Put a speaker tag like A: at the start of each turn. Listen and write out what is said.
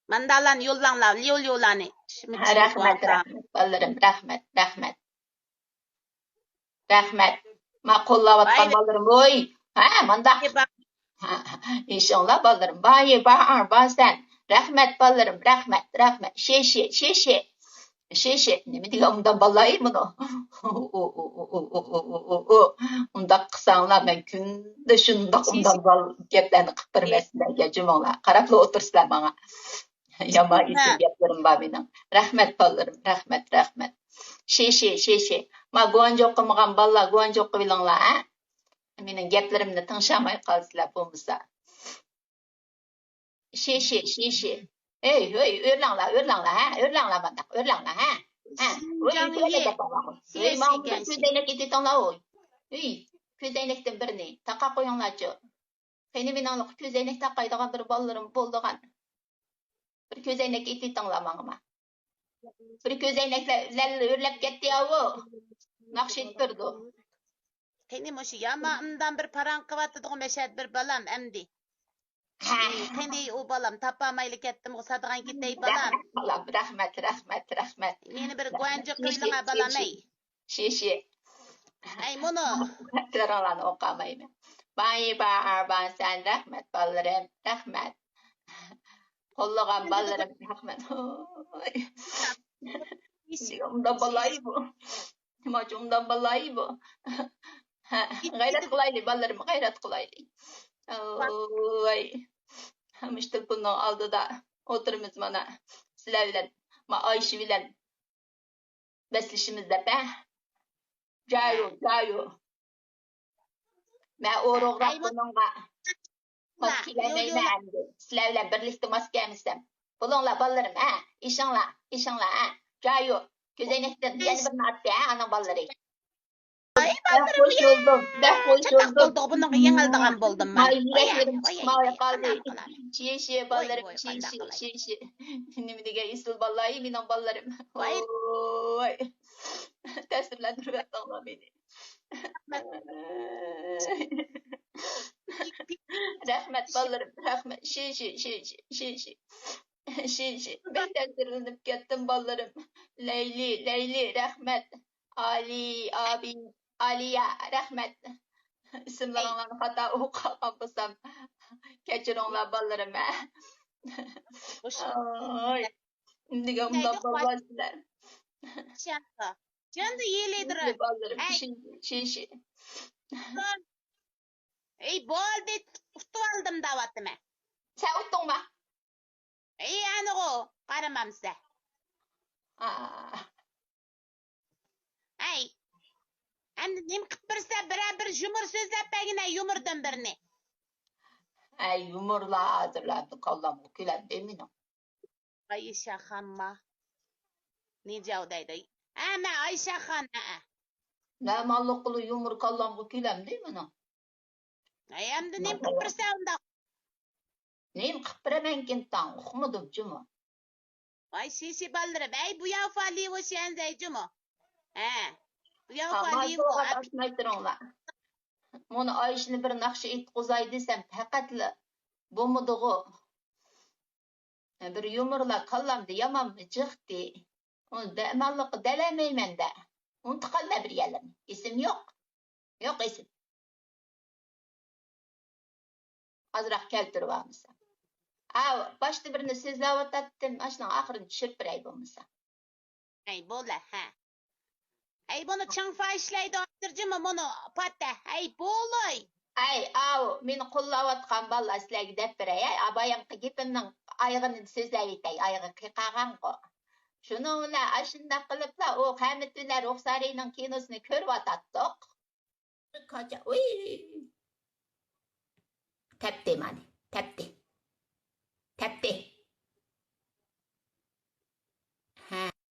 A: Mandalan yollanglar, yollani. Şimdi
B: Ha, rahmet, rahmet. Ballarım, rahmet, rahmet. Rahmet. Ma qo'llayotgan ballarım. Oy. Ha, manda. İnşallah ballarım. Bayi, bağır sen. Rahmet ballarım, rahmet, rahmet. Şeşe. Nima degan undan ballayı bunu. Undaq qilsanglar men kunda shundoq undan bal gaplarni qilib bermasizlarga jumonglar. Qarabla o'tirsizlar manga. Yomon esil gaplarim bor mening. Rahmat ballarım, rahmat. Şeşe. Ma guvanjoq qilmagan ballar guvanjoq qilinglar, ha? Mening gaplarimni tingshamay qolsizlar bo'lmasa. Şeşe. Hey, örlanglar, ha? Örlanglar bandaq, örlanglar, ha? Ha, oy, mana ko'zoynak etyapsizlar, oy. Ko'zoynakdan birini taqab qo'yinglarchi. Qani meninglar ko'zoynak taqaydigan bir bolalarim bo'ldigan. Bir ko'zoynak etyapsizlar menga. Bir ko'zoynaklar o'rlab ketdi-ya, naqsh ettirdi.
A: Qani mushu yamandan bir parang qilyotadigan mashad bir balam endi. Qani u balam tapamayli ketdim, sadigan ketay balam.
B: Rahmat.
A: Meni bir guanjoq qilinga balam ey.
B: Şeşe.
A: Ay bunu.
B: Taralarını okumayayım. Bayi bağır sen rahmet ballarım, rahmet. Kollagan ballarım, rahmet. Umdan balayı bu. Maçı umdan balayı bu. Gayret kılaylı ballarım, gayret kılaylı. Oy. Hamıştır bunu aldı da oturumuz bana. Sizler bilen, ma Ayşe bilen beslişimizde be. Cayo. Ben uğrağıp bununla maskelemeyim endi. Sizler bilen birlikte maskemizsem. Bulunla ballarım, ha? İşinla, ha? Cayo. Gözeynekten yeni birini attı, ha? Anam balları.
A: Ay ballarım ya.
B: Ben hoş oldum.
A: Oldu bunu yengildigan boldum ben.
B: Yüreklerim çıkmaya kaldı. Şişe ballarım, şişe. Nimi dege isil ballahi minan ballarım. Oy. Tesirlendirip ettiler beni. Rahmet ballarım, rahmet. Şişe. Ben tesirlenip gittim ballarım. Leyli, rahmet. Ali, abi, Aliye, rahmet. İsimlerini hata okuyan bulsam. Keçironlar ballarım, ha. Oy. Şimdi ondan ballarlar.
A: Şaka. Candı yeledir.
B: Ballarım, şişe.
A: Ey bol dit ustu aldım davatıma.
B: Sen uttun mu?
A: Ey yani o karamam size. Ey. Hem nim kıpırsa beraber yumur sözler pegine yumurdum birini.
B: Ey yumurla hazırlandı kallam okuyla demin o.
A: Ayşe Hanma. Ne cavdaydı? Ama Ayşe Hanma.
B: Ne mallıklı yumur kallam okuyla değil mi o?
A: Ey hem de nim kıpırsa onda.
B: Neyim kıpıramen kintan okumadım cuma.
A: Ay şişi baldırım. Ey bu ya fali o şenzey cuma. Bu ya
B: Ama
A: fali o.
B: soğuk atmaytır onlar. Onu Ayşe'ni bir nakşı et kuzay desem fakatlı bu muduğu. Bir yumurla kallamdı yaman mı çıktı. Onu demallık delemeymen de. Onu tıkalla bir yerim. İsim yok. Yok isim. Azırak keltiri var mısın? Başta birini sözlüğe attım. Aşkına ahırını düşürüp bir ay bulmuşsa.
A: Ey bola ha. Ey bunu çangfa işleydi attırcı mı bunu patta. Ey bolay.
B: Meni qo'llayotgan ballar sizlarga deb beray. Abayanqi gapimning oyog'ini so'zlab aytay. Oyog'i qiqagan-ku. Shuni ular shunday qiliblar, u Hamidlar Ruxsariyning kinosini ko'ryotdik. Ko'cha, tepdi mani, tepdi.